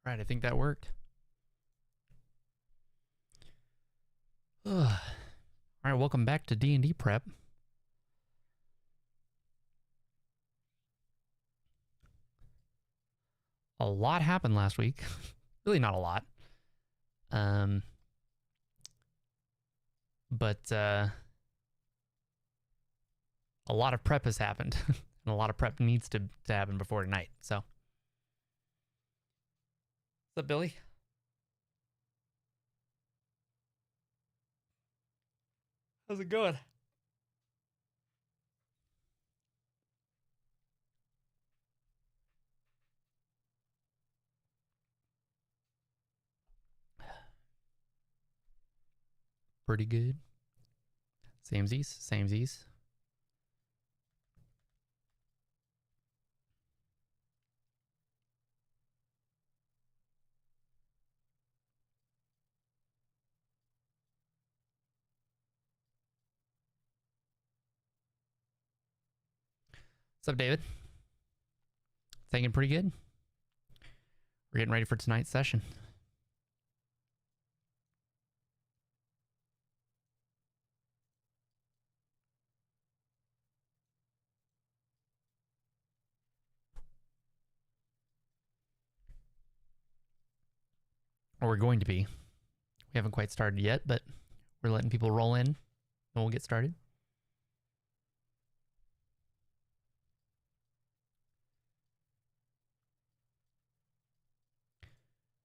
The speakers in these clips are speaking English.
Right, I think that worked. Ugh. All right, welcome back to D&D Prep. A lot happened last week. Really not a lot. But a lot of prep has happened. And a lot of prep needs to happen before tonight. So, what's up, Billy? How's it going? Pretty good. Samesies, samesies. What's up, David? Thinking pretty good. We're getting ready for tonight's session. Or we're going to be. We haven't quite started yet, but we're letting people roll in and we'll get started.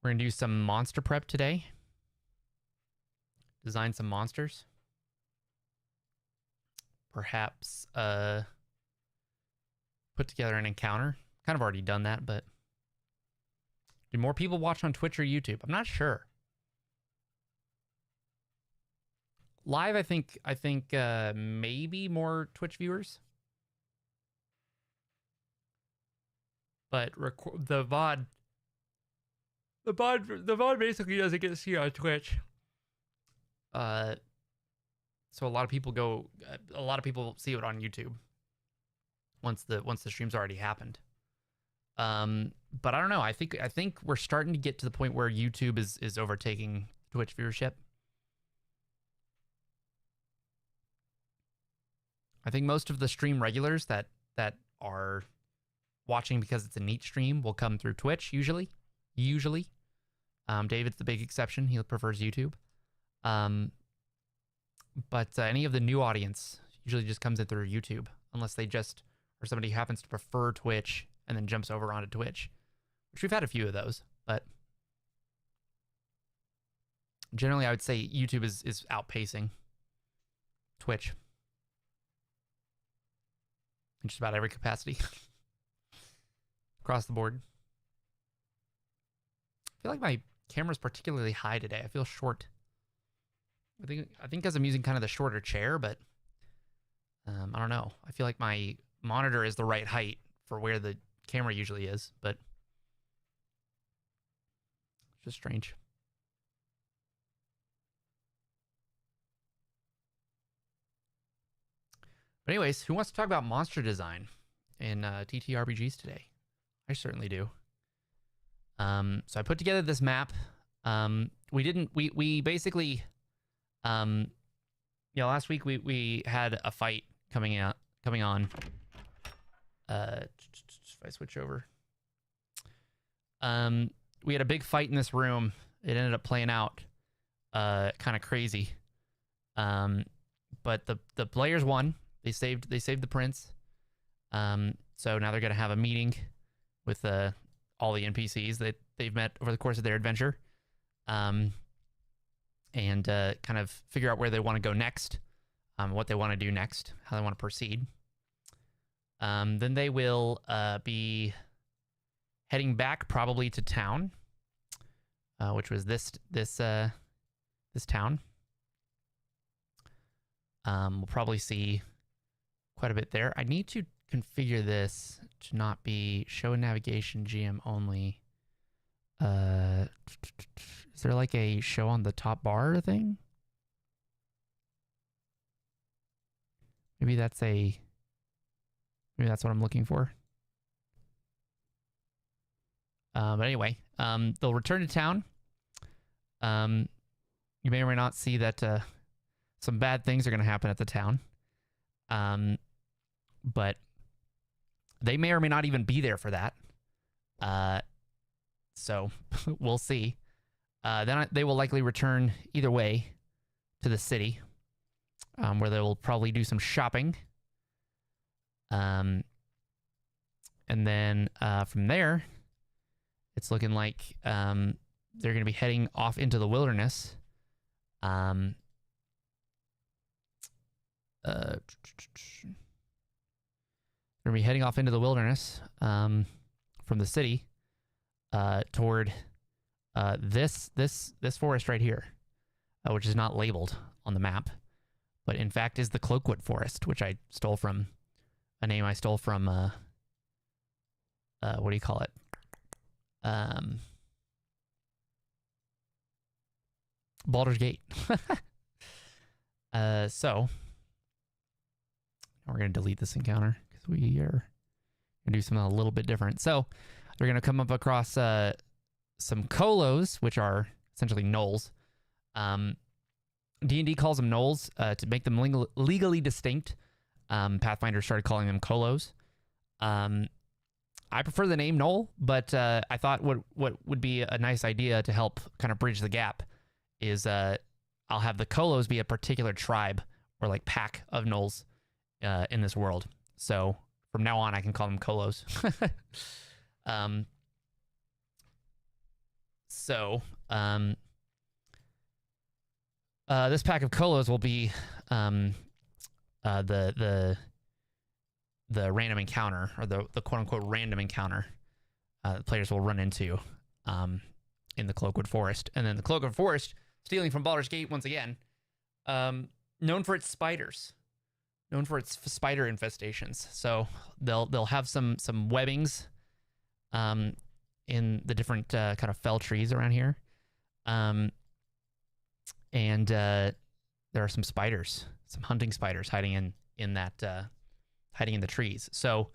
We're going to do some monster prep today. Design some monsters. Perhaps put together an encounter. Kind of already done that, but do more people watch on Twitch or YouTube? I'm not sure. Live, I think maybe more Twitch viewers. But the VOD basically doesn't get seen on Twitch. So a lot of people see it on YouTube once the stream's already happened. But I don't know. I think we're starting to get to the point where YouTube is overtaking Twitch viewership. I think most of the stream regulars that are watching because it's a neat stream will come through Twitch usually. David's the big exception. He prefers YouTube. But any of the new audience usually just comes in through YouTube, unless they just, or somebody happens to prefer Twitch and then jumps over onto Twitch, which we've had a few of those, but generally I would say YouTube is outpacing Twitch in just about every capacity across the board. I feel like my camera's particularly high today. I feel short. I think because I'm using kind of the shorter chair, but I don't know. I feel like my monitor is the right height for where the camera usually is, but it's just strange. But anyways, who wants to talk about monster design in TTRPGs today? I certainly do. So I put together this map. We basically, last week we had a fight coming on. If I switch over, we had a big fight in this room. It ended up playing out kind of crazy. But the players won. They saved the prince. So now they're gonna have a meeting with all the NPCs that they've met over the course of their adventure, and kind of figure out where they want to go next, what they want to do next, how they want to proceed. Then they will be heading back probably to town, which was this town. We'll probably see quite a bit there. I need to configure this to not be show navigation GM only. Is there like a show on the top bar thing? Maybe that's what I'm looking for. But anyway, they'll return to town. You may or may not see that some bad things are going to happen at the town. But they may or may not even be there for that. So we'll see. Then they will likely return either way to the city, where they will probably do some shopping. And then from there, it's looking like they're going to be heading off into the wilderness. They're going to be heading off into the wilderness from the city toward this forest right here, which is not labeled on the map, but in fact is the Cloakwood Forest, which I stole from a name I stole from what do you call it? Baldur's Gate. So we're going to delete this encounter because we are going to do something a little bit different. So they're going to come up across some Kolos, which are essentially gnolls. D&D calls them gnolls to make them legally distinct. Pathfinder started calling them Kolos. I prefer the name Gnoll, but I thought what would be a nice idea to help kind of bridge the gap is I'll have the Kolos be a particular tribe or like pack of gnolls in this world. So from now on, I can call them Kolos. This pack of Kolos will be the random encounter, or the quote unquote random encounter the players will run into in the Cloakwood Forest. And then the Cloakwood Forest, stealing from Baldur's Gate once again, known for its spiders, known for its spider infestations. So they'll have some webbings in the different kind of fell trees around here. And there are some spiders, some hunting spiders hiding in the trees. So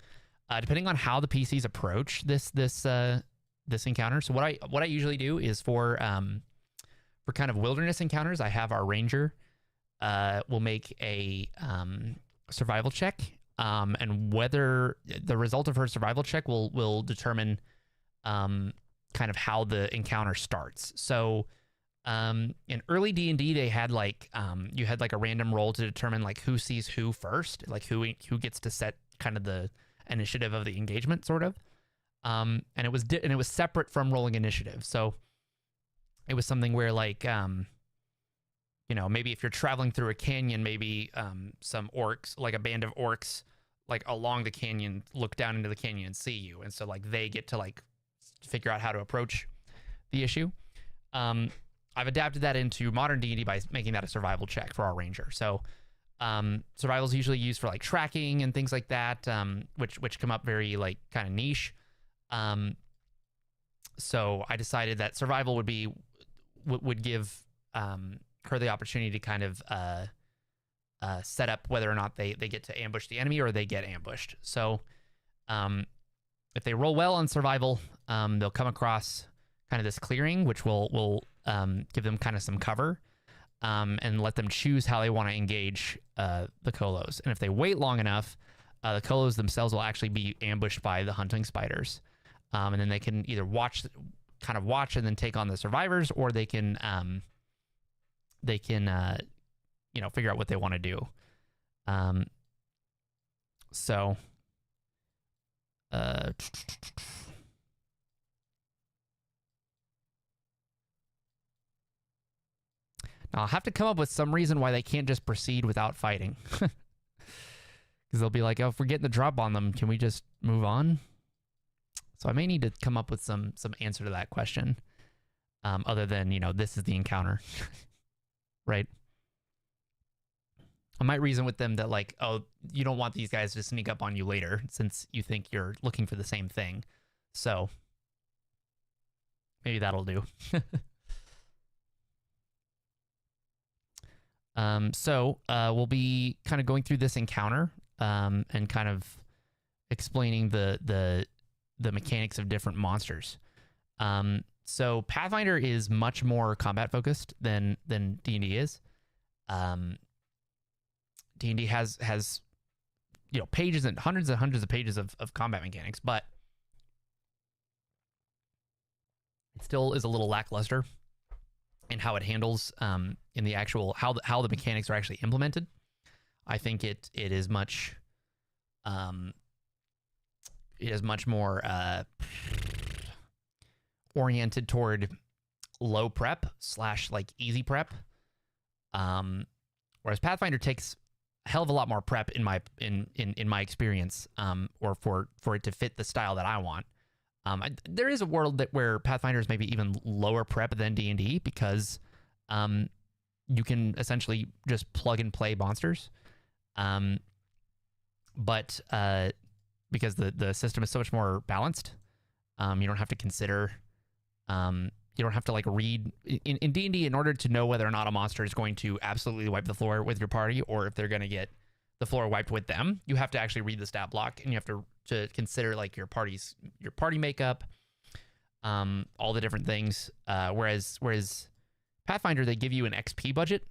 depending on how the PCs approach this encounter, so what I usually do is for kind of wilderness encounters, I have our ranger will make a survival check, and whether the result of her survival check will determine kind of how the encounter starts. So in early D&D, they had like you had like a random roll to determine like who sees who first, like who gets to set kind of the initiative of the engagement, sort of. And it was separate from rolling initiative. So it was something where like maybe if you're traveling through a canyon, maybe some orcs, like a band of orcs, like along the canyon, look down into the canyon and see you, and so like they get to like figure out how to approach the issue. I've adapted that into modern D&D by making that a survival check for our ranger. So survival is usually used for like tracking and things like that, which come up very like kind of niche. So I decided that survival would give her the opportunity to kind of set up whether or not they get to ambush the enemy or they get ambushed. So if they roll well on survival, they'll come across kind of this clearing, which will give them kind of some cover, and let them choose how they want to engage the Kolos. And if they wait long enough, the Kolos themselves will actually be ambushed by the hunting spiders. And then they can either watch and then take on the survivors, or they can figure out what they want to do. Now I'll have to come up with some reason why they can't just proceed without fighting. Because they'll be like, oh, if we're getting the drop on them, can we just move on? So I may need to come up with some answer to that question, other than, this is the encounter, right? I might reason with them that like, oh, you don't want these guys to sneak up on you later since you think you're looking for the same thing. So maybe that'll do. We'll be kind of going through this encounter and kind of explaining the mechanics of different monsters. So Pathfinder is much more combat focused than D&D is. D&D has pages and hundreds of pages of combat mechanics, but it still is a little lackluster in how it handles in the actual how the mechanics are actually implemented. I think it is much more oriented toward low prep / like easy prep. Whereas Pathfinder takes a hell of a lot more prep in my experience, or for it to fit the style that I want. There is a world where Pathfinder is maybe even lower prep than D&D because you can essentially just plug and play monsters. But because the system is so much more balanced, you don't have to consider, you don't have to like read in D&D in order to know whether or not a monster is going to absolutely wipe the floor with your party or if they're going to get the floor wiped with them. You have to actually read the stat block, and you have to consider like your party makeup, all the different things. Whereas Pathfinder, they give you an XP budget,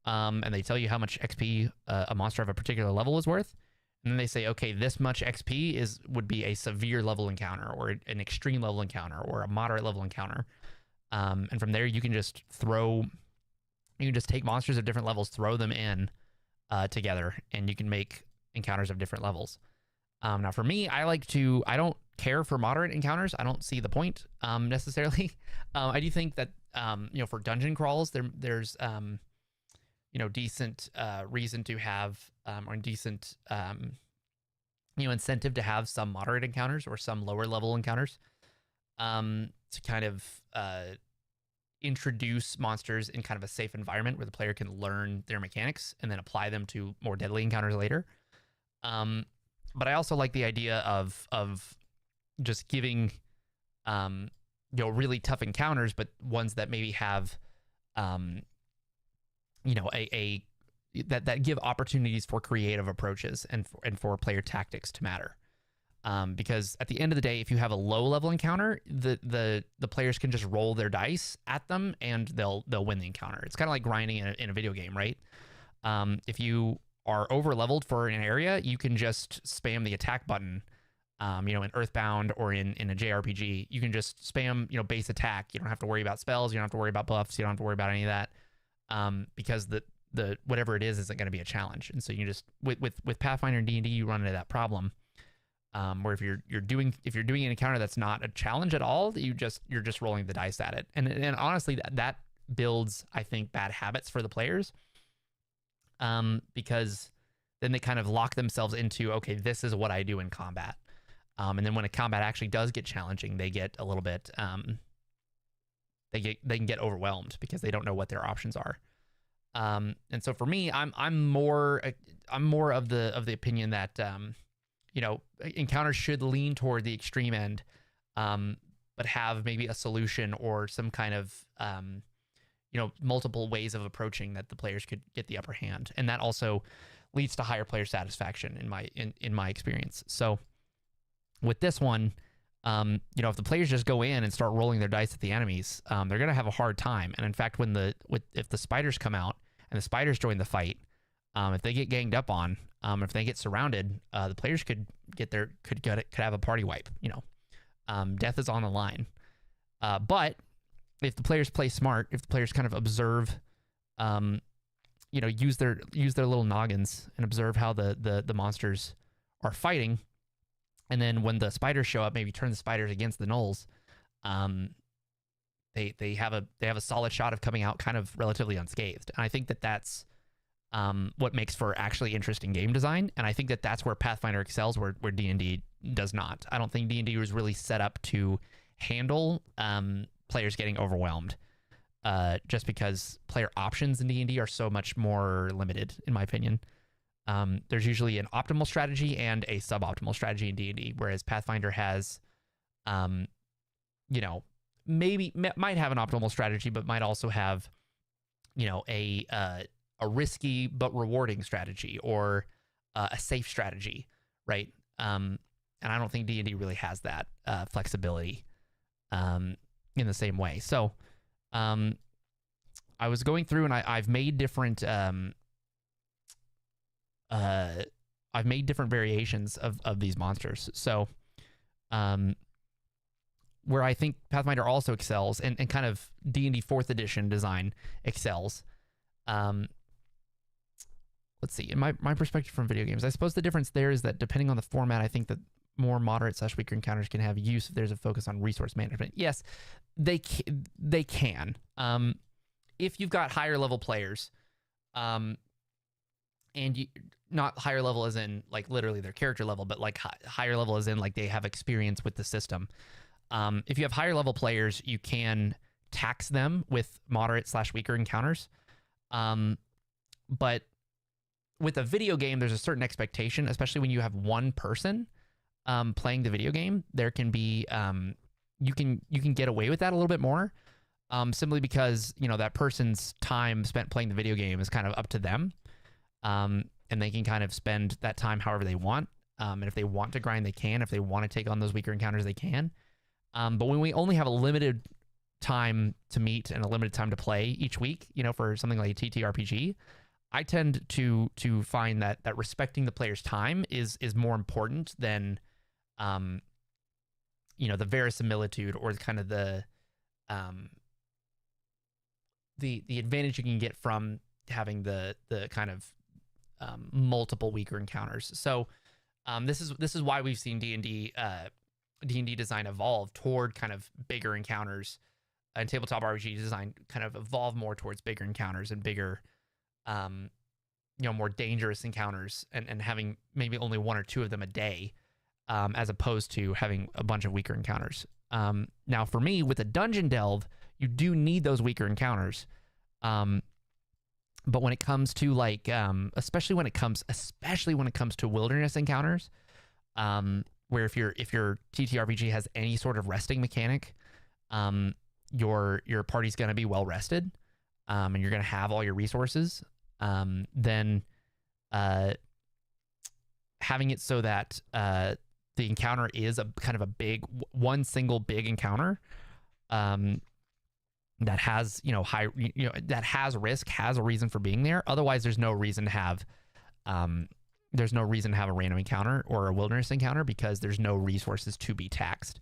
and they tell you how much XP a monster of a particular level is worth. And then they say, okay, this much XP would be a severe level encounter, or an extreme level encounter, or a moderate level encounter. And from there, you can just take monsters of different levels, throw them in together, and you can make encounters of different levels. Now, for me, I don't care for moderate encounters. I don't see the point necessarily. I do think that for dungeon crawls, there's decent reason to have or decent incentive to have some moderate encounters or some lower level encounters to kind of introduce monsters in kind of a safe environment where the player can learn their mechanics and then apply them to more deadly encounters later. But I also like the idea of just giving really tough encounters, but ones that maybe have that give opportunities for creative approaches and for player tactics to matter. Because at the end of the day, if you have a low level encounter, the players can just roll their dice at them and they'll win the encounter. It's kind of like grinding in a video game, right? If you are over leveled for an area, you can just spam the attack button. In Earthbound or in a JRPG, you can just spam base attack. You don't have to worry about spells. You don't have to worry about buffs. You don't have to worry about any of that. Because the whatever it is isn't going to be a challenge. And so you just with Pathfinder and D&D, you run into that problem. Where if you're doing an encounter that's not a challenge at all, you're just rolling the dice at it. And honestly, that builds, I think, bad habits for the players. Because then they kind of lock themselves into, okay, this is what I do in combat. And then when a combat actually does get challenging, they get a little bit they can get overwhelmed because they don't know what their options are. And so for me, I'm more of the opinion that encounters should lean toward the extreme end, but have maybe a solution or some kind of multiple ways of approaching that the players could get the upper hand, and that also leads to higher player satisfaction in my experience. So with this one, if the players just go in and start rolling their dice at the enemies, they're gonna have a hard time. And in fact, if the spiders come out and the spiders join the fight, if they get ganged up on, if they get surrounded, the players could have a party wipe. Death is on the line. But if the players play smart, if the players kind of observe, use their little noggins and observe how the monsters are fighting, and then when the spiders show up, maybe turn the spiders against the gnolls, they have a solid shot of coming out kind of relatively unscathed. And I think that's what makes for actually interesting game design. And I think that's where Pathfinder excels, where D&D does not. I don't think D&D was really set up to handle players getting overwhelmed, just because player options in D&D are so much more limited, in my opinion. There's usually an optimal strategy and a suboptimal strategy in D&D, whereas Pathfinder has, might have an optimal strategy, but might also have, a risky but rewarding strategy, or a safe strategy, right? And I don't think D&D really has that flexibility. in the same way. So I was going through and I've made different variations of these monsters. So where I think Pathfinder also excels, and kind of D&D 4th edition design excels. Let's see, in my perspective from video games, I suppose the difference there is that depending on the format, I think that more moderate / weaker encounters can have use if there's a focus on resource management. Yes, they can. If you've got higher level players, and you, not higher level as in like literally their character level, but like higher level as in like they have experience with the system. If you have higher level players, you can tax them with moderate / weaker encounters. But with a video game, there's a certain expectation, especially when you have one person playing the video game. There can be you can get away with that a little bit more, simply because that person's time spent playing the video game is kind of up to them, and they can kind of spend that time however they want. And if they want to grind, they can. If they want to take on those weaker encounters, they can. But when we only have a limited time to meet and a limited time to play each week, for something like a TTRPG, I tend to find that respecting the player's time is more important than, the verisimilitude or kind of the advantage you can get from having the kind of multiple weaker encounters. So this is why we've seen D&D design evolve toward kind of bigger encounters, and tabletop RPG design kind of evolve more towards bigger encounters and bigger, more dangerous encounters, and having maybe only 1 or 2 of them a day, as opposed to having a bunch of weaker encounters. Now for me, with a dungeon delve, you do need those weaker encounters. But when it comes to like, especially when it comes to wilderness encounters, where if your TTRPG has any sort of resting mechanic, your party's going to be well rested, and you're going to have all your resources. Then having it so that the encounter is a kind of a one single big encounter, that has high, that has risk, has a reason for being there. Otherwise, there's no reason to have a random encounter or a wilderness encounter, because there's no resources to be taxed.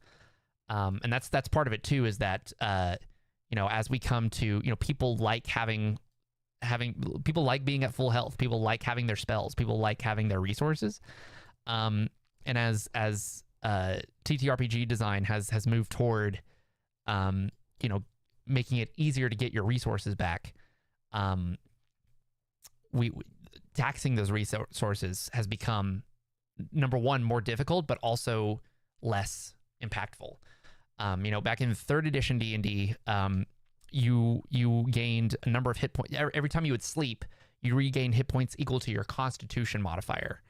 And that's part of it too, is that as we come to, people like people like being at full health, people like having their spells, people like having their resources. And as TTRPG design has moved toward making it easier to get your resources back, we taxing those resources has become, number one, more difficult, but also less impactful. Back in 3rd edition D&D, you gained a number of hit points. Every time you would sleep, you regained hit points equal to your Constitution modifier,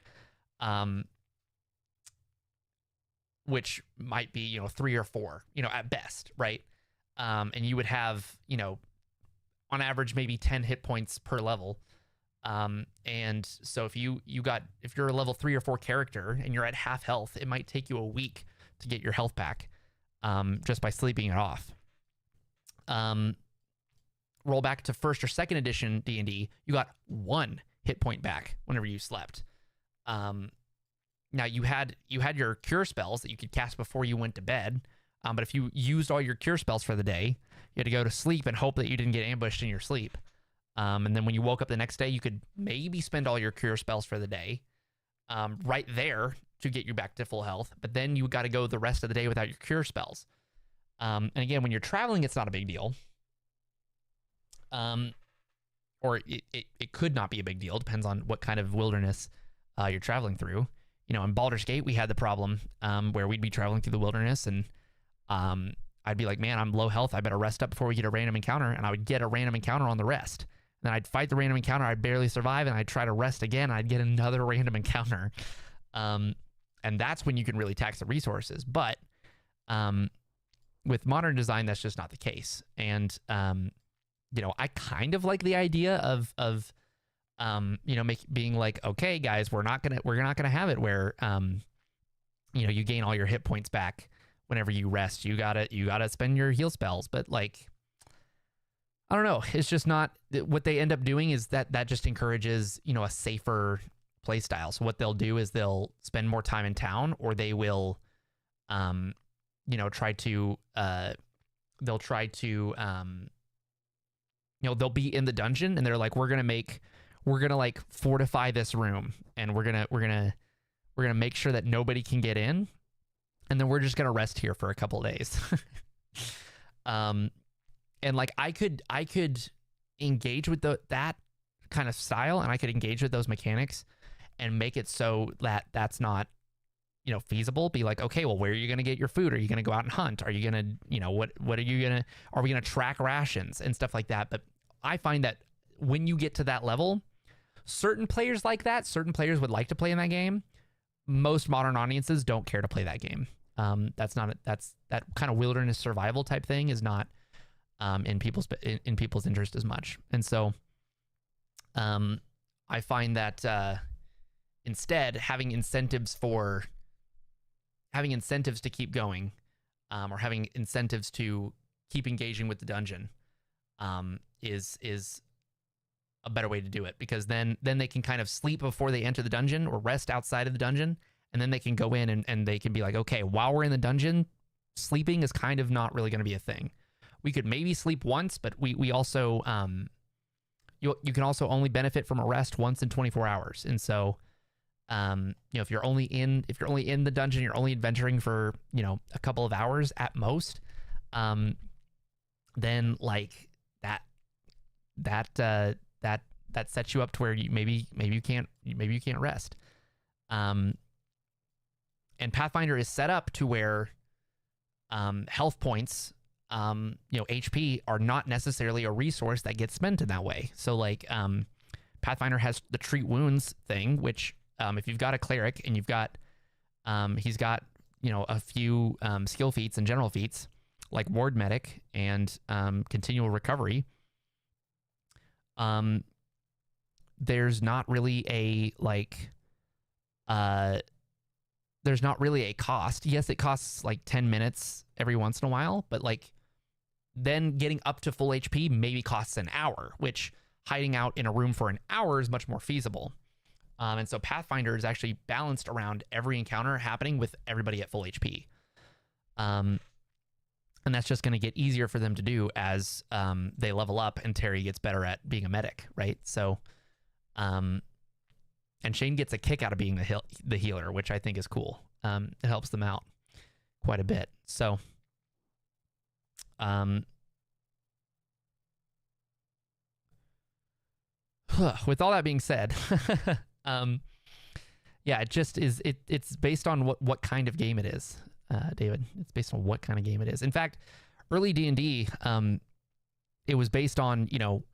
which might be 3 or 4, at best, right? And you would have, on average, maybe 10 hit points per level. And so if you're a level 3 or 4 character and you're at half health, it might take you a week to get your health back, just by sleeping it off. Roll back to 1st or 2nd edition D&D, you got 1 hit point back whenever you slept. Now you had your cure spells that you could cast before you went to bed. But if you used all your cure spells for the day, you had to go to sleep and hope that you didn't get ambushed in your sleep. And then when you woke up the next day, you could maybe spend all your cure spells for the day, right there to get you back to full health. But then you got to go the rest of the day without your cure spells. And again, when you're traveling, it's not a big deal. Or it could not be a big deal. Depends on what kind of wilderness you're traveling through. In Baldur's Gate, we had the problem where we'd be traveling through the wilderness, and I'd be like, man, I'm low health, I better rest up before we get a random encounter. And I would get a random encounter on the rest. And then I'd fight the random encounter, I'd barely survive, and I'd try to rest again, I'd get another random encounter. And that's when you can really tax the resources. But with modern design, that's just not the case. And I kind of like the idea of being like, okay, guys, we're not gonna have it where you gain all your hit points back whenever you rest, you gotta spend your heal spells. But like, I don't know. It's just not what they end up doing is that just encourages, a safer play style. So what they'll do is they'll spend more time in town, or they will, try to, they'll try to, they'll be in the dungeon and they're like, we're gonna like fortify this room, and we're gonna make sure that nobody can get in, and then we're just gonna rest here for a couple of days. And like I could engage with that kind of style, and I could engage with those mechanics and make it so that that's not, feasible. Be like, okay, well, where are you going to get your food? Are you going to go out and hunt? Are you going to, what are you going to, are we going to track rations and stuff like that? But I find that when you get to that level, certain players like that, certain players would like to play in that game. Most modern audiences don't care to play that game. That kind of wilderness survival type thing is not in people's interest as much. And so I find that instead having incentives to keep going, or having incentives to keep engaging with the dungeon is a better way to do it, because then they can kind of sleep before they enter the dungeon or rest outside of the dungeon, and then they can go in and they can be like, okay, while we're in the dungeon, sleeping is kind of not really going to be a thing. We could maybe sleep once, but we also you can also only benefit from a rest once in 24 hours. And so if you're only in the dungeon, you're only adventuring for a couple of hours at most, then like that sets you up to where you maybe you can't rest. And Pathfinder is set up to where health points, HP are not necessarily a resource that gets spent in that way. So like Pathfinder has the treat wounds thing, which if you've got a cleric and you've got he's got a few skill feats and general feats like ward medic and continual recovery, there's not really a cost. Yes, it costs like 10 minutes every once in a while, but like then getting up to full HP maybe costs an hour, which hiding out in a room for an hour is much more feasible. And so Pathfinder is actually balanced around every encounter happening with everybody at full HP. And that's just going to get easier for them to do as they level up and Terry gets better at being a medic, right? So, and Shane gets a kick out of being the healer, which I think is cool. It helps them out quite a bit. So, with all that being said, yeah, it just is. It's based on what kind of game it is, David. It's based on what kind of game it is. In fact, early D&D, it was based on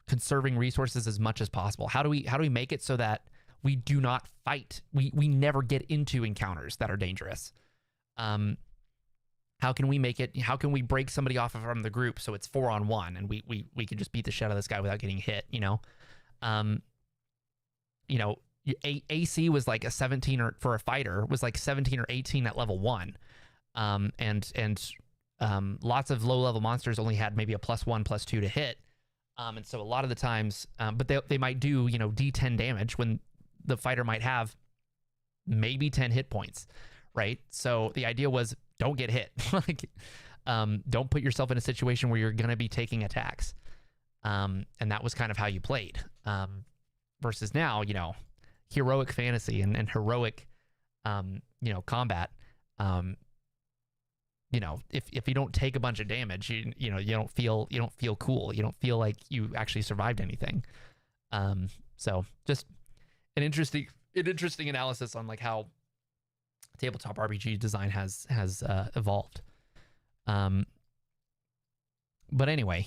conserving resources as much as possible. How do we make it so that we do not fight? We never get into encounters that are dangerous. How can we make it? How can we break somebody off from the group so it's 4-on-1 and we can just beat the shit out of this guy without getting hit? AC was like a 17, or for a fighter was like 17 or 18 at level 1. And lots of low level monsters only had maybe a +1, +2 to hit. And so a lot of the times, but they might do, D10 damage when the fighter might have maybe 10 hit points, right? So the idea was don't get hit. Like, don't put yourself in a situation where you're going to be taking attacks. And that was kind of how you played. Versus now, heroic fantasy and heroic, combat. If you don't take a bunch of damage, you don't feel cool. You don't feel like you actually survived anything. So just an interesting analysis on like how tabletop RPG design has evolved. But anyway,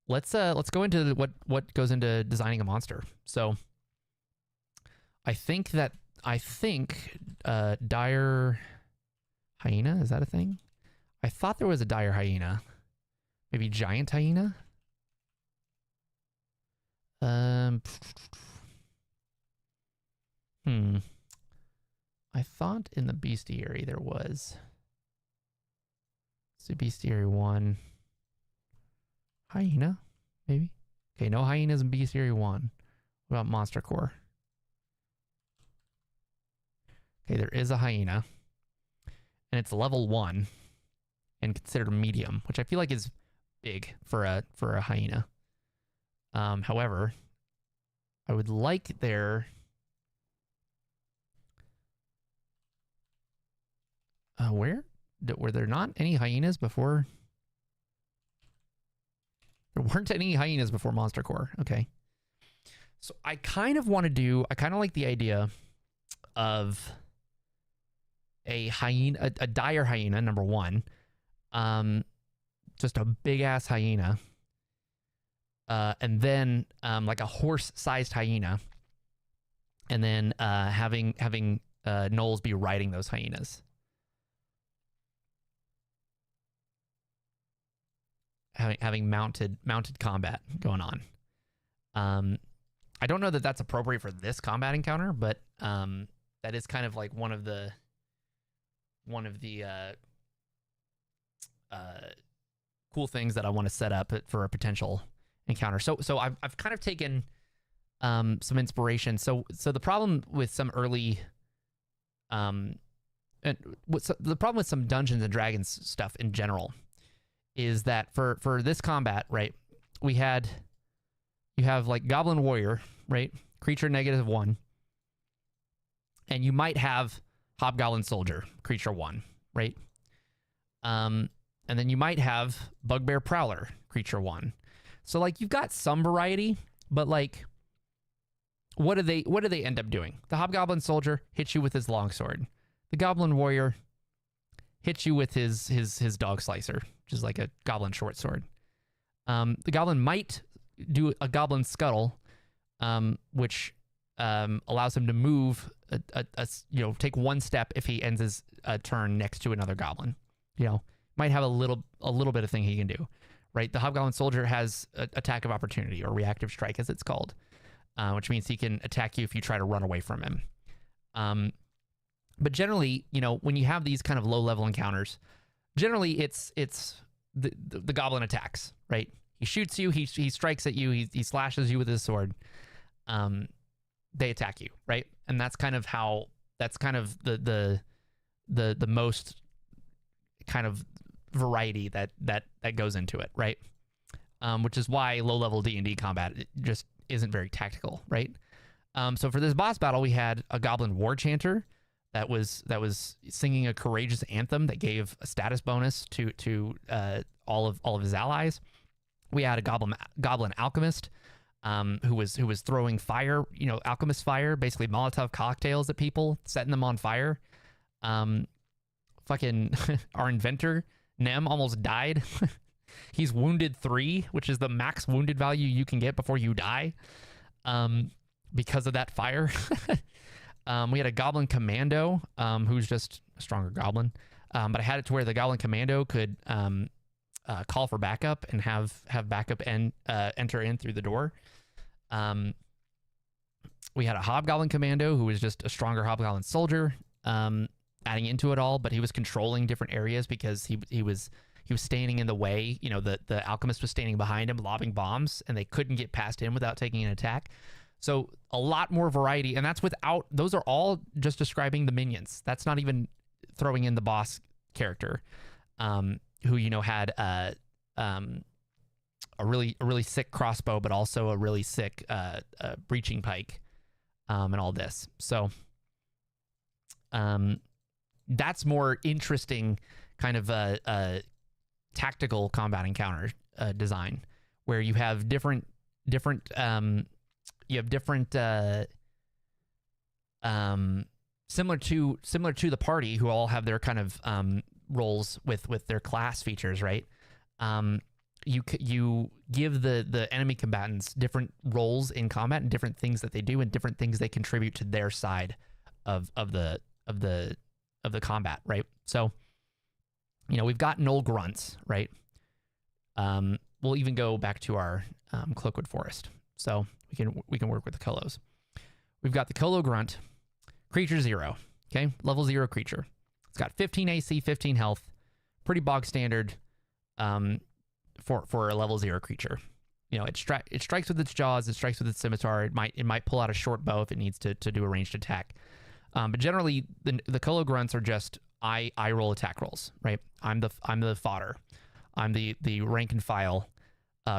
let's go into what goes into designing a monster. So I think dire hyena, is that a thing? I thought there was a dire hyena. Maybe giant hyena? I thought in the bestiary there was. So bestiary 1. Hyena, maybe? Okay, no hyenas in bestiary 1. What about monster core? Okay, there is a hyena. And it's level 1 and considered medium, which I feel like is big for a hyena. However, I would like their were there not any hyenas before? There weren't any hyenas before Monster Core. Okay. So I kind of like the idea of a hyena, a dire hyena, number 1. Just a big ass hyena. And then like a horse-sized hyena. And then having gnolls be riding those hyenas. Having mounted combat going on. I don't know that that's appropriate for this combat encounter, but that is kind of like one of the cool things that I want to set up for a potential encounter. So I've kind of taken some inspiration. So the problem with some early the problem with some Dungeons and Dragons stuff in general is that for this combat, right, you have like Goblin Warrior, right? Creature -1. And you might have Hobgoblin Soldier, creature 1, right? And then you might have Bugbear Prowler, creature 1. So like you've got some variety, but like what do they end up doing? The Hobgoblin Soldier hits you with his longsword. The Goblin Warrior hits you with his dog slicer, which is like a goblin short sword. The goblin might do a goblin scuttle, which allows him to move take one step if he ends his turn next to another goblin. Might have a little bit of thing he can do, right? The Hobgoblin Soldier has attack of opportunity, or reactive strike as it's called, which means he can attack you if you try to run away from him. But generally, when you have these kind of low-level encounters, generally it's the goblin attacks, right? He shoots you, he strikes at you, he slashes you with his sword. They attack you, right? And that's kind of the most kind of variety that goes into it, right? Which is why low-level D&D combat just isn't very tactical, right? So for this boss battle, we had a Goblin War Chanter that was singing a courageous anthem that gave a status bonus to all of his allies. We had a Goblin Alchemist who was throwing fire, alchemist fire, basically Molotov cocktails at people, setting them on fire. Fucking our inventor Nem almost died. He's wounded 3, which is the max wounded value you can get before you die, because of that fire. We had a Goblin Commando, who's just a stronger goblin. But I had it to where the Goblin Commando could call for backup and have backup enter in through the door. We had a Hobgoblin Commando who was just a stronger Hobgoblin Soldier, adding into it all, but he was controlling different areas because he was standing in the way. The alchemist was standing behind him, lobbing bombs, and they couldn't get past him without taking an attack. So a lot more variety, and those are all just describing the minions. That's not even throwing in the boss character, who had a really sick crossbow, but also a really sick breaching pike, and all this. So that's more interesting kind of a tactical combat encounter design, where you have different similar to the party, who all have their kind of roles with their class features, right? You give the enemy combatants different roles in combat and different things that they do and different things they contribute to their side of the combat, right? So we've got Gnoll grunts, right? We'll even go back to our Cloakwood Forest. So we can work with the Colos. We've got the Colo Grunt, creature 0, okay? Level 0 creature. It's got 15 AC, 15 health, pretty bog standard for a level 0 creature. You know, it strikes with its jaws, it strikes with its scimitar. It might pull out a short bow if it needs to do a ranged attack. But generally, the Colo grunts are just I roll attack rolls, right? I'm the fodder. I'm the rank and file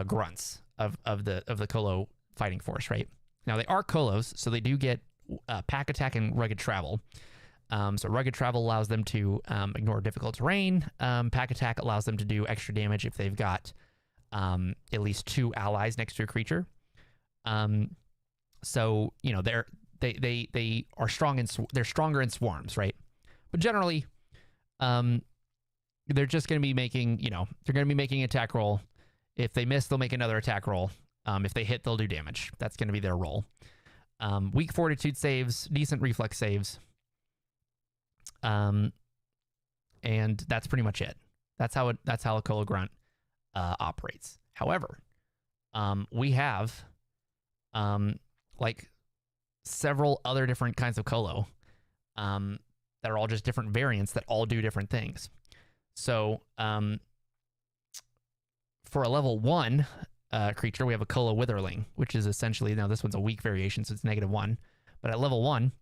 grunts of the Colo fighting force, right? Now they are Colos, so they do get pack attack and rugged travel. So rugged travel allows them to ignore difficult terrain. Pack attack allows them to do extra damage if they've got at least 2 allies next to a creature. So you know they are strong they're stronger in swarms, right? But generally, they're just going to be making they're going to be making attack roll. If they miss, they'll make another attack roll. If they hit, they'll do damage. That's going to be their roll. Weak fortitude saves, decent reflex saves. And that's pretty much it. That's how a Colo grunt operates. However, we have like several other different kinds of Colo that are all just different variants that all do different things. So for a level 1 creature, we have a Colo Witherling, which is essentially, now this one's a weak variation, so it's -1. But at level 1,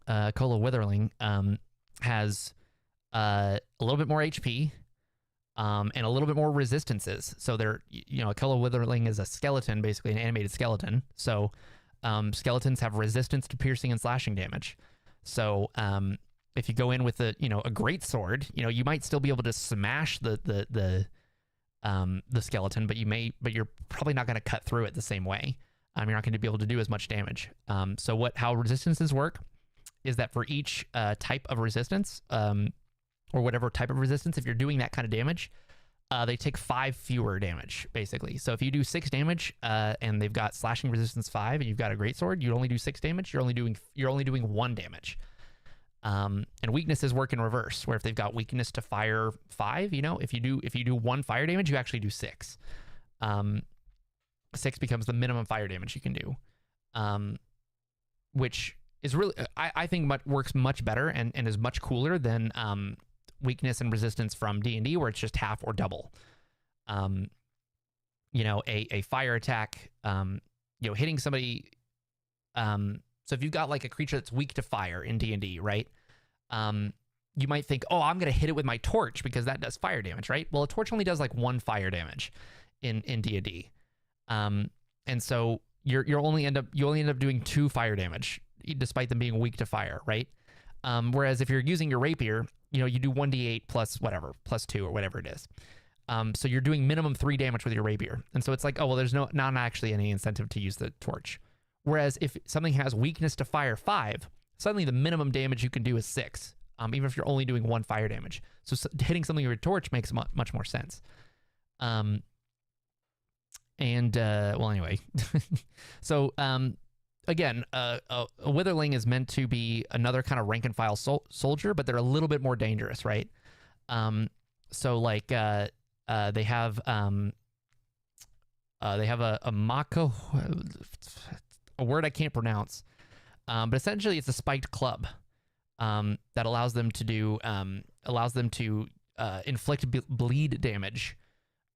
Colo Witherling has a little bit more HP and a little bit more resistances. So they're, a Colo Witherling is a skeleton, basically an animated skeleton. So skeletons have resistance to piercing and slashing damage. So if you go in with a great sword, you might still be able to smash the skeleton, but you're probably not going to cut through it the same way. You're not going to be able to do as much damage. So how resistances work is that for each type of resistance, or whatever type of resistance, if you're doing that kind of damage, they take 5 fewer damage, basically. So if you do 6 damage and they've got slashing resistance 5 and you've got a greatsword, you only do 6 damage. You're only doing 1 damage. And weaknesses work in reverse, where if they've got weakness to fire 5, if you do 1 fire damage, you actually do 6. 6 becomes the minimum fire damage you can do, which is really, I think, works much better and is much cooler than weakness and resistance from D&D, where it's just half or double. A fire attack, hitting somebody. So if you've got like a creature that's weak to fire in D&D, right? You might think, oh, I'm going to hit it with my torch because that does fire damage, right? Well, a torch only does like 1 fire damage in D&D. And so you only end up doing 2 fire damage, despite them being weak to fire, right? Whereas if you're using your rapier, you do 1d8 plus whatever, plus 2 or whatever it is. So you're doing minimum 3 damage with your rapier. And so it's like, oh, well, there's not actually any incentive to use the torch. Whereas if something has weakness to fire 5, suddenly the minimum damage you can do is 6, even if you're only doing 1 fire damage. So hitting something with a torch makes much more sense. Well, anyway. So, again, a Witherling is meant to be another kind of rank and file soldier, but they're a little bit more dangerous, right? So like they have a Mako, a word I can't pronounce, but essentially it's a spiked club that allows them to inflict bleed damage.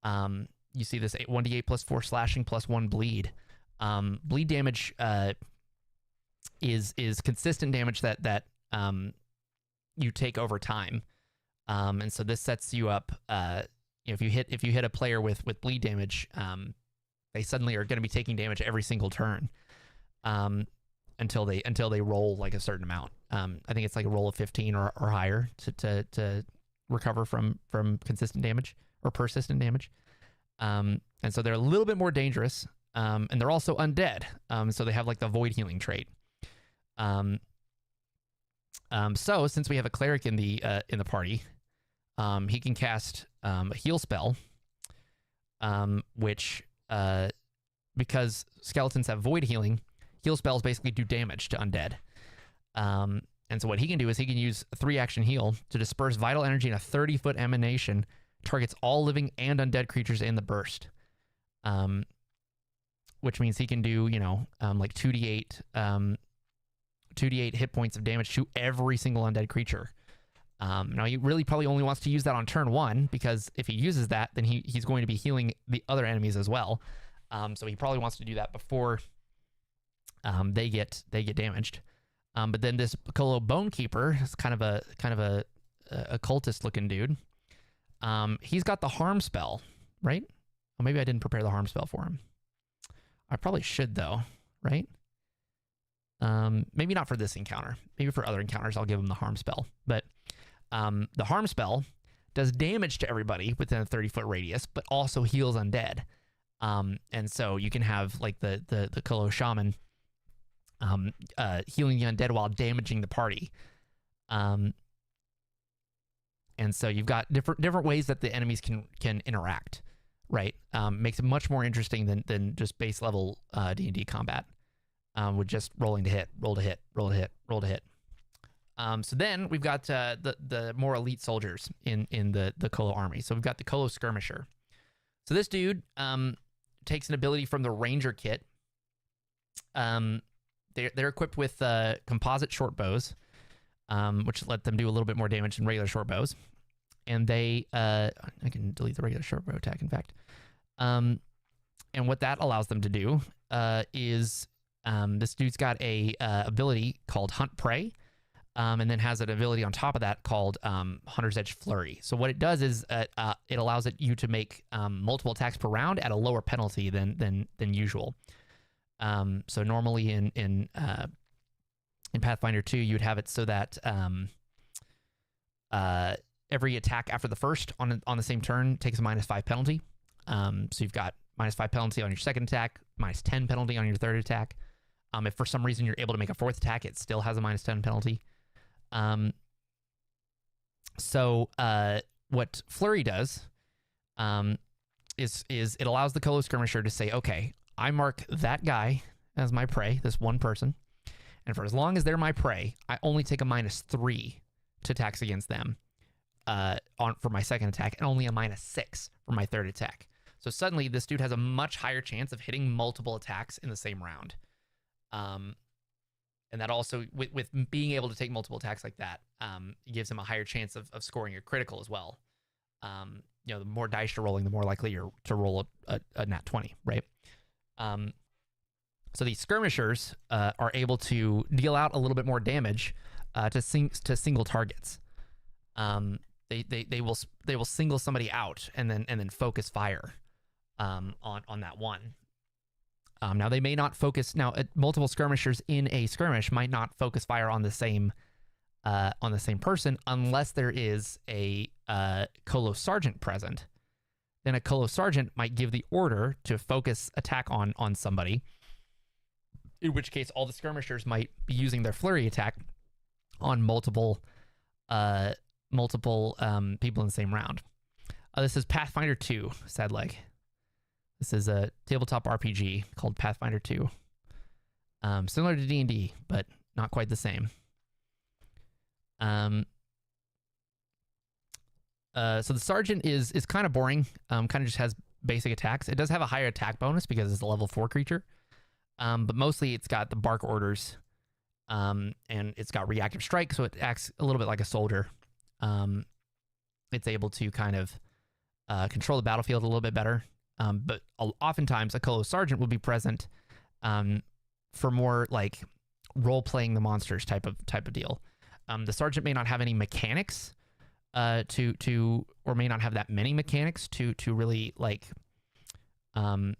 You see this 1d8 plus 4 slashing plus 1 bleed. Bleed damage is consistent damage that you take over time, and so this sets you up. If you hit a player with bleed damage, they suddenly are going to be taking damage every single turn, until they roll like a certain amount. I think it's like a roll of 15 or higher to recover from consistent damage or persistent damage. And so they're a little bit more dangerous. And they're also undead. So they have like the void healing trait. So since we have a cleric in the party, he can cast a heal spell, which because skeletons have void healing, heal spells basically do damage to undead. And so what he can do is he can use a 3-action heal to disperse vital energy in a 30-foot emanation, targets all living and undead creatures in the burst. Which means he can do, like 2d8 hit points of damage to every single undead creature. Now he really probably only wants to use that on turn 1, because if he uses that, then he's going to be healing the other enemies as well. So he probably wants to do that before they get damaged. But then this Colo Bonekeeper is kind of a cultist looking dude. He's got the harm spell, right? Well, maybe I didn't prepare the harm spell for him. I probably should though, right? Maybe not for this encounter. Maybe for other encounters I'll give him the harm spell. But the harm spell does damage to everybody within a 30-foot radius, but also heals undead. And so you can have like the Colo Shaman healing the undead while damaging the party. And so you've got different ways that the enemies can interact, right? Makes it much more interesting than just base level D&D combat with just rolling to hit, roll to hit, roll to hit, roll to hit. So then we've got the more elite soldiers in the Colo army. So we've got the Colo Skirmisher. So this dude takes an ability from the Ranger kit. They're equipped with composite short bows, which let them do a little bit more damage than regular short bows. And they, I can delete the regular short bow attack, in fact. And what that allows them to do is this dude's got a ability called Hunt Prey, and then has an ability on top of that called Hunter's Edge Flurry. So what it does is it allows you to make multiple attacks per round at a lower penalty than usual. So normally in Pathfinder 2, you'd have it so that every attack after the first on the same turn takes a -5 penalty. So you've got -5 penalty on your second attack, -10 penalty on your third attack. If for some reason you're able to make a fourth attack, it still has a -10 penalty. So what Flurry does is it allows the Colo Skirmisher to say, okay, I mark that guy as my prey, this one person, and for as long as they're my prey, I only take a -3 to attacks against them for my second attack, and only a -6 for my third attack. So suddenly this dude has a much higher chance of hitting multiple attacks in the same round. And that also, with being able to take multiple attacks like that, it gives him a higher chance of scoring a critical as well. The more dice you're rolling, the more likely you're to roll a nat 20, right? So these skirmishers are able to deal out a little bit more damage to single targets. They will single somebody out and then focus fire on that one. Now they may not focus. Now multiple skirmishers in a skirmish might not focus fire on the same person unless there is a Colo Sergeant present. Then a Colo Sergeant might give the order to focus attack on somebody. In which case, all the skirmishers might be using their flurry attack on multiple people in the same round. This is Pathfinder 2, sad leg. This is a tabletop RPG called Pathfinder 2. Similar to D&D, but not quite the same. So the Sergeant is kind of boring. Kind of just has basic attacks. It does have a higher attack bonus because it's a level 4 creature. But mostly it's got the bark orders. And it's got reactive strike, so it acts a little bit like a soldier. It's able to kind of control the battlefield a little bit better. But oftentimes a Colo Sergeant will be present for more like role-playing the monsters type of deal. The Sergeant may not have any mechanics or may not have that many mechanics to really like do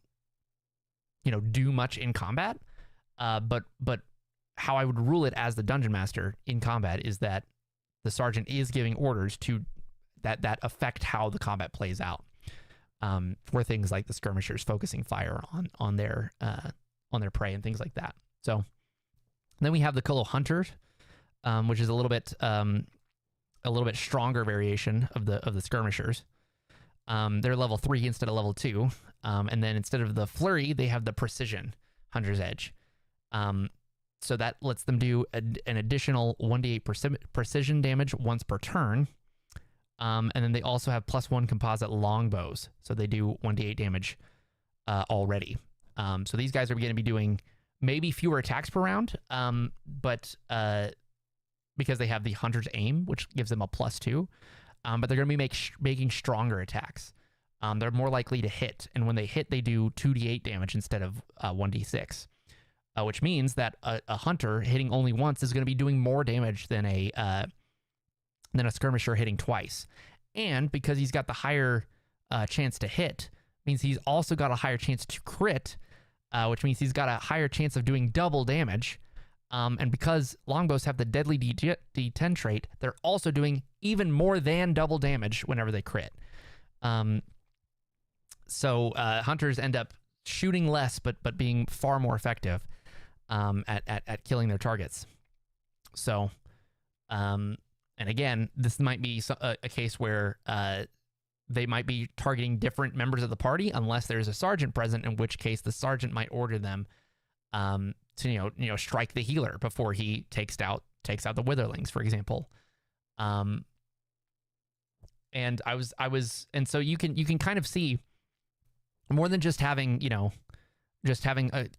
much in combat. But how I would rule it as the Dungeon Master in combat is that the Sergeant is giving orders to that affect how the combat plays out. For things like the skirmishers focusing fire on their prey and things like that. So then we have the Colo Hunters, which is a little bit stronger variation of the skirmishers. They're level 3 instead of level 2, and then instead of the flurry, they have the precision Hunter's Edge. So that lets them do an additional 1d8 precision damage once per turn. And then they also have +1 composite longbows. So they do 1d8 damage already. So these guys are going to be doing maybe fewer attacks per round, but because they have the Hunter's Aim, which gives them a +2. But they're going to be making stronger attacks. They're more likely to hit, and when they hit, they do 2d8 damage instead of 1d6, which means that a hunter hitting only once is going to be doing more damage than a skirmisher hitting twice. And because he's got the higher chance to hit, means he's also got a higher chance to crit, which means he's got a higher chance of doing double damage. And because longbows have the deadly D10 trait, they're also doing even more than double damage whenever they crit. So hunters end up shooting less, but being far more effective at killing their targets. So, and again, this might be a case where they might be targeting different members of the party unless there's a sergeant present, in which case the sergeant might order them to strike the healer before he takes out the witherlings, for example. And so you can kind of see more than just having a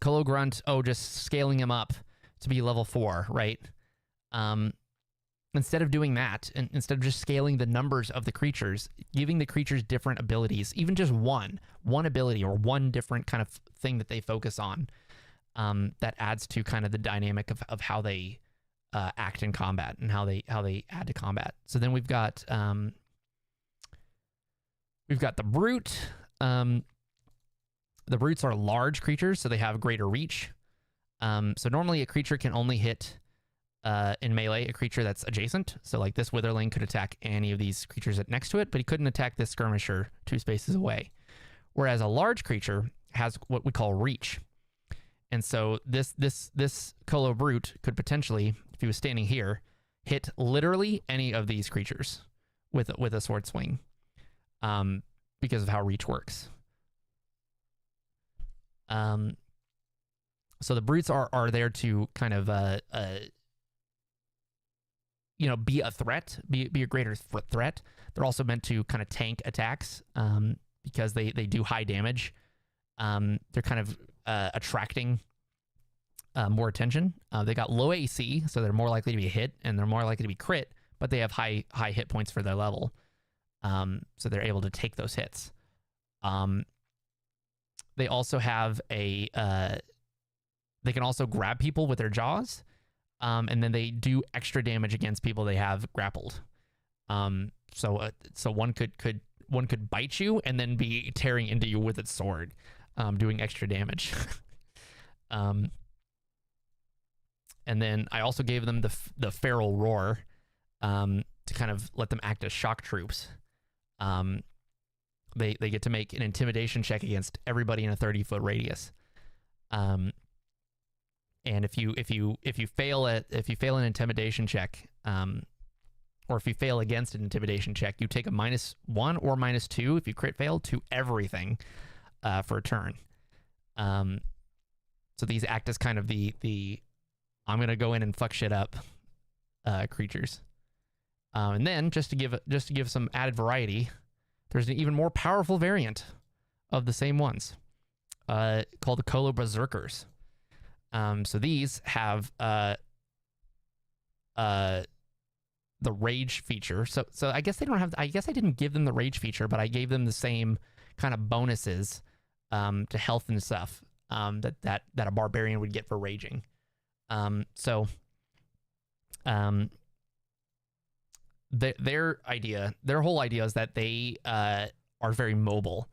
Colo Grunt, just scaling him up to be level 4, right? Instead of doing that, and instead of just scaling the numbers of the creatures, giving the creatures different abilities, even just one ability or one different kind of thing that they focus on, that adds to kind of the dynamic of how they act in combat and how they add to combat. So then we've got the Brute. The Brutes are large creatures, so they have greater reach. So normally a creature can only hit in melee a creature that's adjacent. So like this Witherling could attack any of these creatures next to it, but he couldn't attack this skirmisher 2 spaces away. Whereas a large creature has what we call reach. And so this Colo Brute could potentially, if he was standing here, hit literally any of these creatures with a sword swing, because of how reach works. So the Brutes are there to kind of be a threat, be a greater threat. They're also meant to kind of tank attacks, because they do high damage. They're kind of attracting more attention. They got low AC, so they're more likely to be hit, and they're more likely to be crit, but they have high hit points for their level. So they're able to take those hits. They also have they can also grab people with their jaws. And then they do extra damage against people they have grappled. So one could bite you and then be tearing into you with its sword, doing extra damage. And then I also gave them the Feral Roar, to kind of let them act as shock troops. They get to make an intimidation check against everybody in a 30-foot radius. And if you fail an intimidation check, or if you fail against an intimidation check, you take a -1 or -2 if you crit fail to everything for a turn. So these act as kind of the I'm gonna go in and fuck shit up creatures. And then just to give some added variety, there's an even more powerful variant of the same ones, called the Colo Berserkers. So these have the rage feature. So I guess they don't have. I guess I didn't give them the rage feature, but I gave them the same kind of bonuses to health and stuff that a barbarian would get for raging. Their whole idea is that they are very mobile.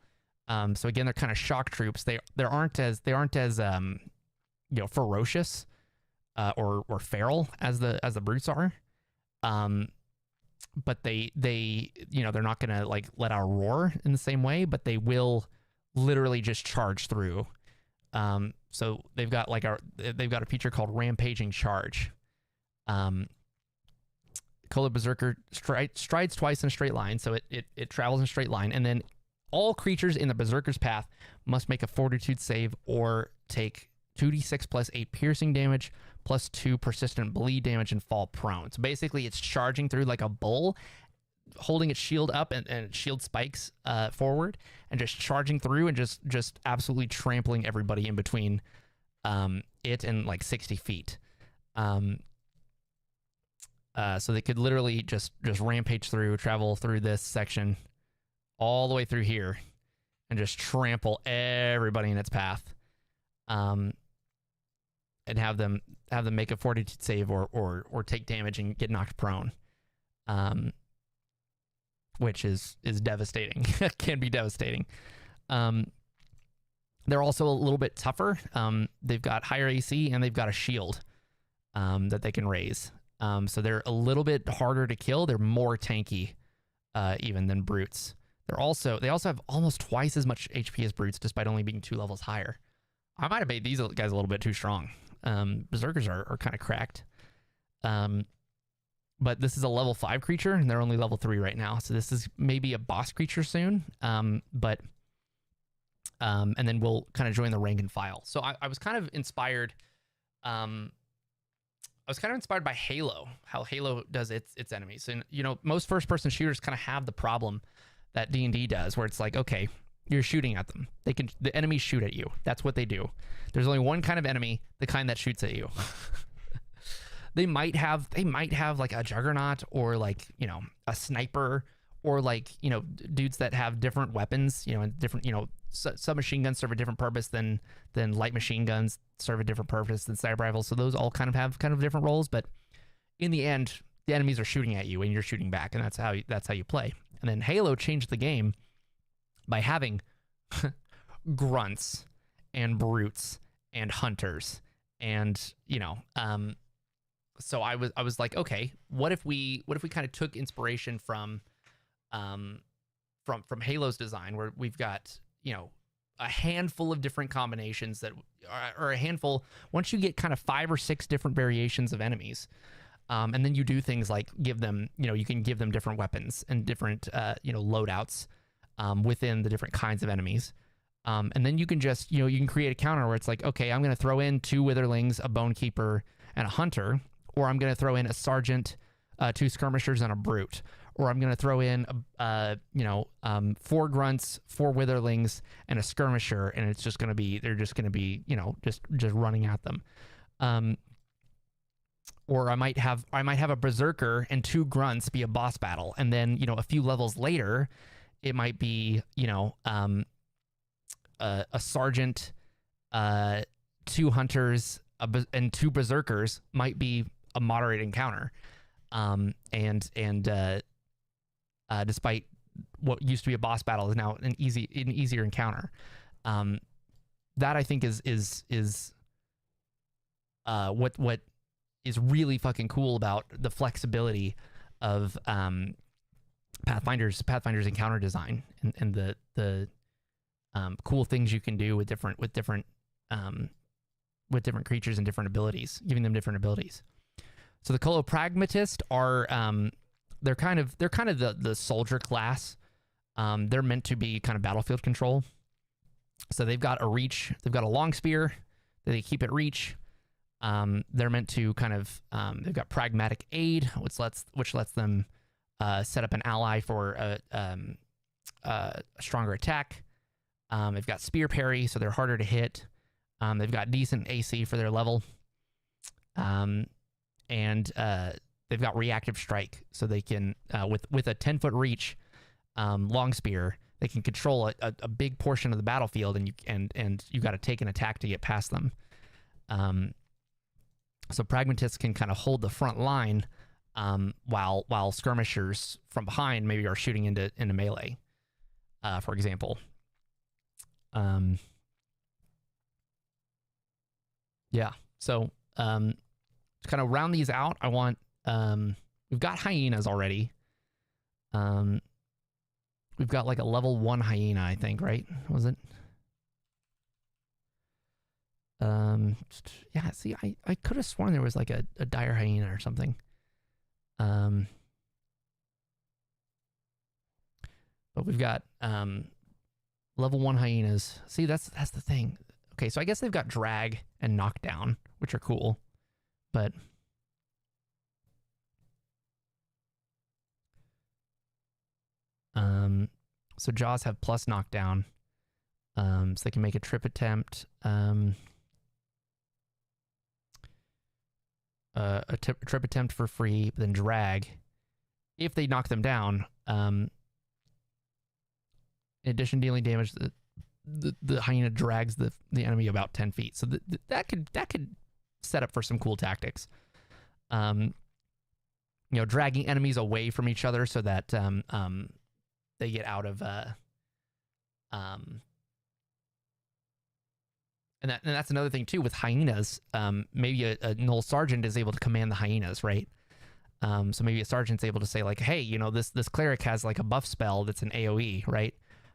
So again, they're kind of shock troops. They aren't as ferocious or feral as the Brutes are. But they're not gonna like let out a roar in the same way, but they will literally just charge through. So they've got a feature called Rampaging Charge. Colo Berserker strides twice in a straight line, so it travels in a straight line, and then all creatures in the Berserker's path must make a Fortitude save or take 2d6 plus 8 piercing damage plus 2 persistent bleed damage and fall prone. So basically it's charging through like a bull, holding its shield up and its shield spikes forward, and just charging through and just absolutely trampling everybody in between it and like 60 feet. So they could literally just rampage through, travel through this section all the way through here, and just trample everybody in its path, and have them make a fortitude save or take damage and get knocked prone, which is devastating. Can be devastating. They're also a little bit tougher. They've got higher AC and they've got a shield that they can raise. So they're a little bit harder to kill. They're more tanky even than brutes. They also have almost twice as much HP as brutes, despite only being 2 levels higher. I might have made these guys a little bit too strong. Berserkers are kind of cracked. But this is a level 5 creature, and they're only level 3 right now. So this is maybe a boss creature soon. And then we'll kind of join the rank and file. So I was kind of inspired. I was kind of inspired by Halo, how Halo does its enemies. And most first-person shooters kind of have the problem that D&D does, where it's like, okay, you're shooting at them. The enemies shoot at you. That's what they do. There's only one kind of enemy, the kind that shoots at you. They might have like a juggernaut or like, a sniper, or like, dudes that have different weapons, and different, submachine guns serve a different purpose than light machine guns serve a different purpose than sniper rifles. So those all kind of have different roles, but in the end, the enemies are shooting at you and you're shooting back, and that's how you play. And then Halo changed the game by having grunts and brutes and hunters, and so I was like, okay, what if we kind of took inspiration from Halo's design, where we've got a handful of different combinations that or a handful, once you get kind of 5 or 6 different variations of enemies, and then you do things like give them, you can give them different weapons and different loadouts within the different kinds of enemies. And then you can just, you can create a counter where it's like, okay, I'm going to throw in 2 witherlings, a bone keeper, and a hunter, or I'm going to throw in a sergeant, 2 skirmishers, and a brute, or I'm going to throw in 4 grunts, 4 witherlings, and a skirmisher, and it's just going to be, they're just going to be, just running at them. Or I might have a berserker and 2 grunts be a boss battle, and then a few levels later, it might be a sergeant, 2 hunters, and 2 berserkers might be a moderate encounter, despite what used to be a boss battle is now an easier encounter. That I think is what is really fucking cool about the flexibility of Pathfinder's encounter design, and the cool things you can do with different creatures and different abilities, giving them different abilities. So the Colopragmatist are they're kind of the soldier class. They're meant to be kind of battlefield control. So they've got a reach, they've got a long spear that they keep at reach. They're meant to kind of they've got pragmatic aid, which lets them set up an ally for a stronger attack. They've got spear parry, so they're harder to hit. They've got decent AC for their level. And they've got reactive strike, so they can with a 10-foot reach, long spear, they can control a big portion of the battlefield, and you got to take an attack to get past them. So pragmatists can kind of hold the front line, while skirmishers from behind maybe are shooting into melee, for example. Yeah. So to kind of round these out, I want we've got hyenas already. We've got like a level 1 hyena, I think, right? Was it? Yeah, see, I could have sworn there was like a dire hyena or something. But we've got level 1 hyenas. See, that's the thing. Okay, so I guess they've got drag and knockdown, which are cool, but so jaws have plus knockdown, so they can make a trip attempt. trip attempt for free, then drag. If they knock them down, in addition to dealing damage, the hyena drags the enemy about 10 feet. So that could set up for some cool tactics. Dragging enemies away from each other so that they get out of and that's another thing too with hyenas. Maybe a null sergeant is able to command the hyenas, right? So maybe a sergeant's able to say like, hey, this cleric has like a buff spell that's an AoE, right?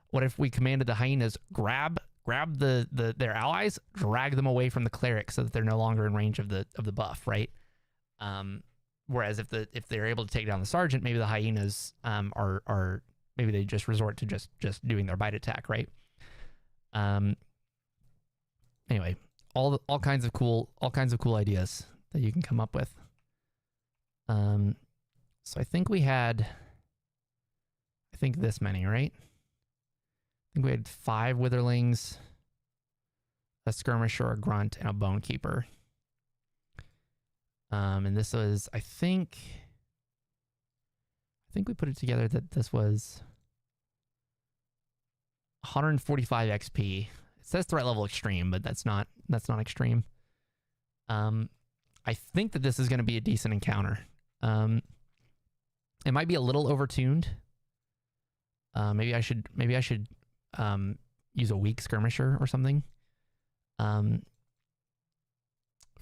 What if we commanded the hyenas grab their allies, drag them away from the cleric so that they're no longer in range of the buff, right? Whereas if they're able to take down the sergeant, maybe the hyenas are maybe they just resort to just doing their bite attack, right? Anyway, all kinds of cool ideas that you can come up with. So I think we had this many, right? I think we had 5 witherlings, a skirmisher, a grunt, and a bone keeper. And this was, I think we put it together that this was 145 XP. It says threat level extreme, but that's not extreme. I think that this is going to be a decent encounter. It might be a little overtuned. Maybe I should use a weak skirmisher or something.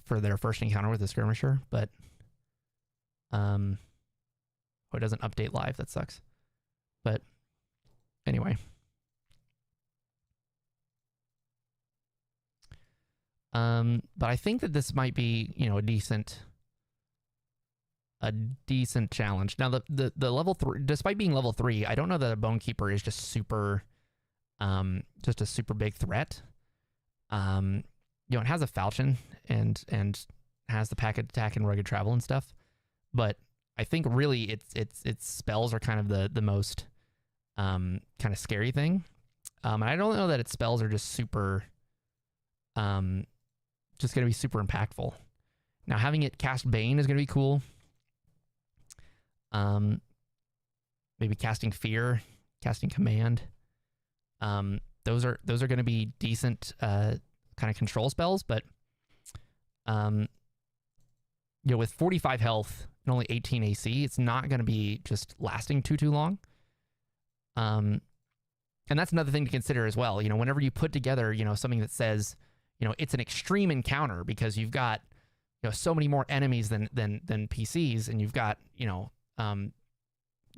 For their first encounter with a skirmisher, but it doesn't update live. That sucks. But anyway, but I think that this might be a decent challenge. Now the level 3, despite being level 3, I don't know that a bone keeper is just super just a super big threat. It has a falchion and has the packet attack and rugged travel and stuff, but I think really its spells are kind of the most kind of scary thing. And I don't know that its spells are just super just going to be super impactful. Now having it cast Bane is going to be cool. Maybe casting Fear, casting Command. Those are going to be decent kind of control spells, but with 45 health and only 18 AC, it's not going to be just lasting too long. And that's another thing to consider as well. Whenever you put together, something that says, it's an extreme encounter because you've got, so many more enemies than PCs, and you've got, the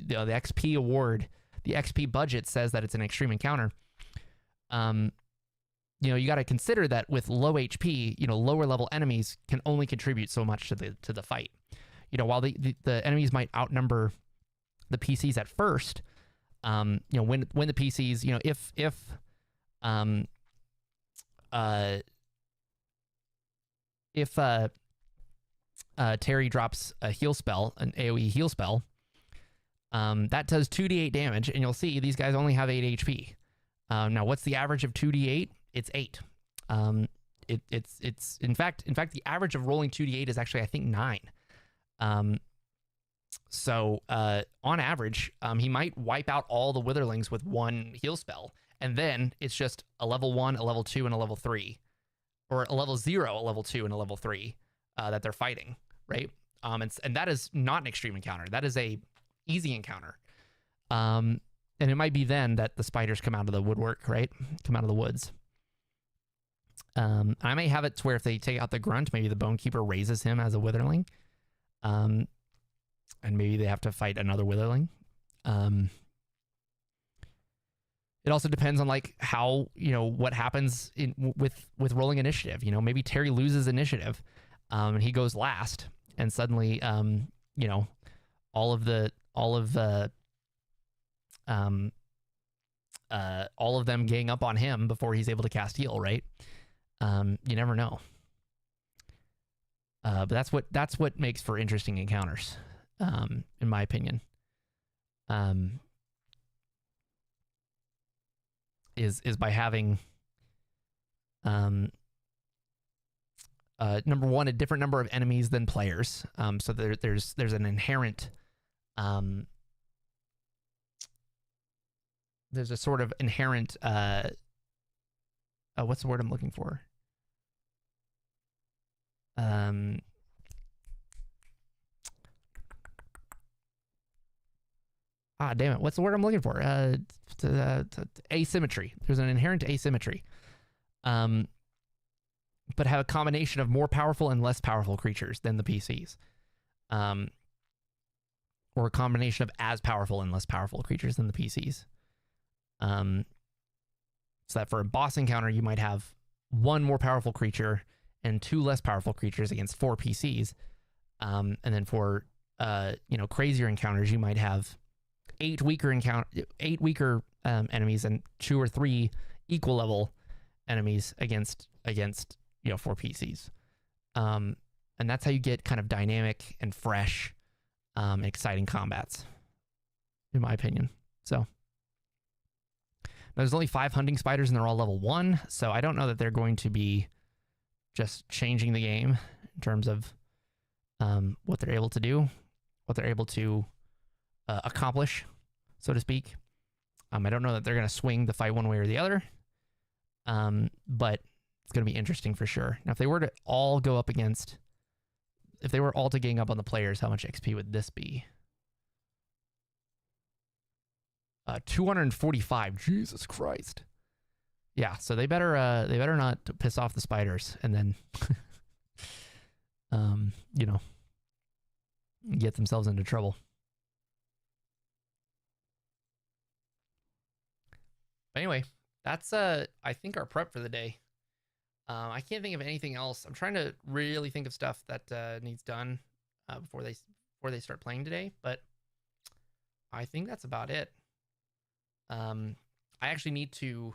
XP award, the XP budget says that it's an extreme encounter. You got to consider that with low HP, lower level enemies can only contribute so much to the fight. While the enemies might outnumber the PCs at first, when the PCs, if Terry drops a heal spell, an AoE heal spell, that does 2d8 damage, and you'll see these guys only have 8 HP. Now, what's the average of 2d8? It's 8. It's in fact the average of rolling 2d8 is actually I think 9. So on average, he might wipe out all the witherlings with one heal spell, and then it's just a level 1, a level 2, and a level 3, or a level 0, a level 2, and a level 3 that they're fighting, right? And that is not an extreme encounter. That is a easy encounter. And it might be then that the spiders come out of the woodwork, right? Come out of the woods. I may have it to where if they take out the grunt, maybe the bone keeper raises him as a witherling. And maybe they have to fight another witherling. It also depends on like how, what happens with rolling initiative. Maybe Terry loses initiative, and he goes last, and suddenly, all of them gang up on him before he's able to cast heal, right? You never know. But that's what makes for interesting encounters, in my opinion. Is by having number one, a different number of enemies than players. So there's an inherent there's a sort of inherent what's the word I'm looking for? Damn it, what's the word I'm looking for? Asymmetry. There's an inherent asymmetry. But have a combination of more powerful and less powerful creatures than the PCs. Or a combination of as powerful and less powerful creatures than the PCs. So that for a boss encounter, you might have one more powerful creature and two less powerful creatures against 4 PCs. And then for crazier encounters, you might have 8 weaker enemies and 2 or 3 equal level enemies against 4 PCs. And that's how you get kind of dynamic and fresh, exciting combats, in my opinion. So there's only 5 hunting spiders and they're all level 1. So I don't know that they're going to be just changing the game in terms of what they're able to do, what they're able to accomplish, so to speak. I don't know that they're going to swing the fight one way or the other, but it's going to be interesting for sure. Now, if they were to all go up against, if they were all to gang up on the players, how much XP would this be? 245. Jesus Christ. Yeah, so they better not piss off the spiders and then get themselves into trouble. But anyway, that's I think our prep for the day. I can't think of anything else. I'm trying to really think of stuff that needs done before they start playing today, but I think that's about it. I actually need to,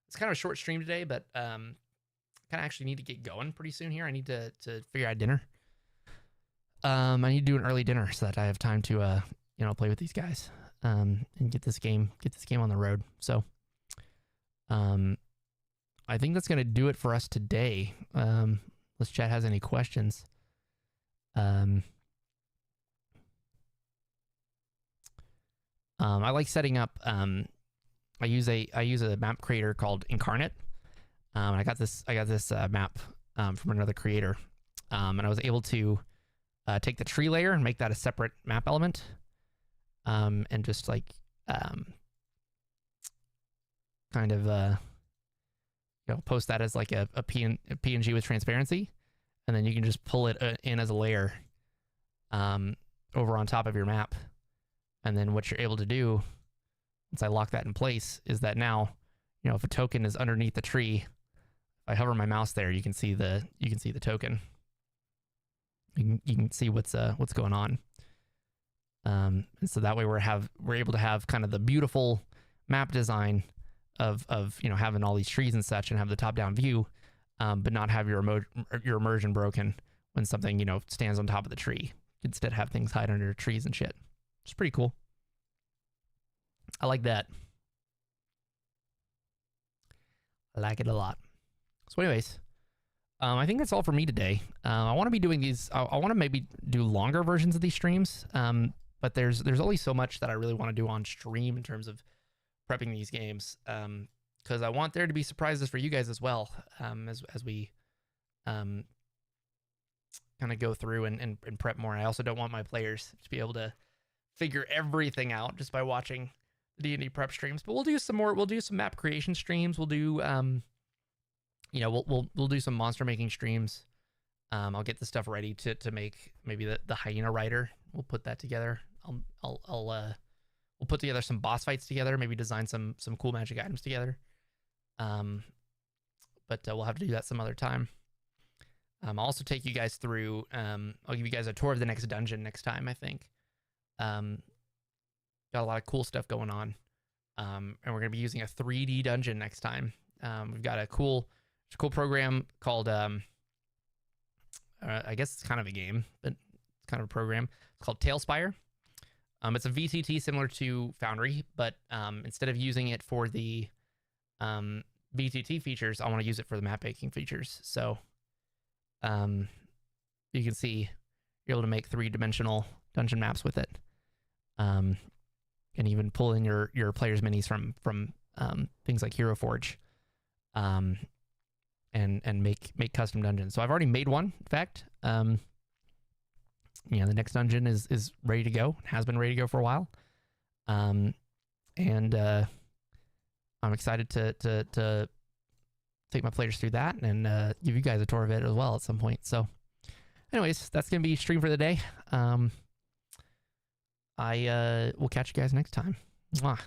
it's kind of a short stream today, but kind of actually need to get going pretty soon here. I need to figure out dinner. I need to do an early dinner so that I have time to play with these guys and get this game on the road. So I think that's going to do it for us today. Unless chat has any questions. I like setting up. I use a map creator called Incarnate. I got this map from another creator, and I was able to take the tree layer and make that a separate map element, and just like kind of post that as like a PNG with transparency, and then you can just pull it in as a layer over on top of your map. And then what you're able to do once I lock that in place is that now, if a token is underneath the tree, if I hover my mouse there, you can see the token. You can see what's going on. And so that way we're able to have kind of the beautiful map design of having all these trees and such, and have the top down view, but not have your immersion broken when something stands on top of the tree. Instead, have things hide under trees and shit. It's pretty cool. I like that. I like it a lot. So anyways, I think that's all for me today. I want to be doing these. I want to maybe do longer versions of these streams. But there's only so much that I really want to do on stream in terms of prepping these games. Because I want there to be surprises for you guys as well. As we kind of go through and prep more. I also don't want my players to be able to figure everything out just by watching the D&D prep streams. But we'll do some more. We'll do some map creation streams. We'll do we'll do some monster making streams. I'll get the stuff ready to make maybe the hyena rider. We'll put that together. We'll put together some boss fights together. Maybe design some cool magic items together. But we'll have to do that some other time. I'll also take you guys through. I'll give you guys a tour of the next dungeon next time, I think. Got a lot of cool stuff going on. And we're going to be using a 3D dungeon next time. We've got a cool program called, I guess it's kind of a game, but it's kind of a program. It's called Tailspire. It's a VTT similar to Foundry, but instead of using it for the VTT features, I want to use it for the map making features. So You can see you're able to make 3-dimensional dungeon maps with it, and even pull in your players minis from things like Hero Forge, and make custom dungeons. So I've already made one. In fact, the next dungeon is ready to go. Has been ready to go for a while, and I'm excited to take my players through that and give you guys a tour of it as well at some point. So anyways, that's going to be stream for the day. I will catch you guys next time. Mwah.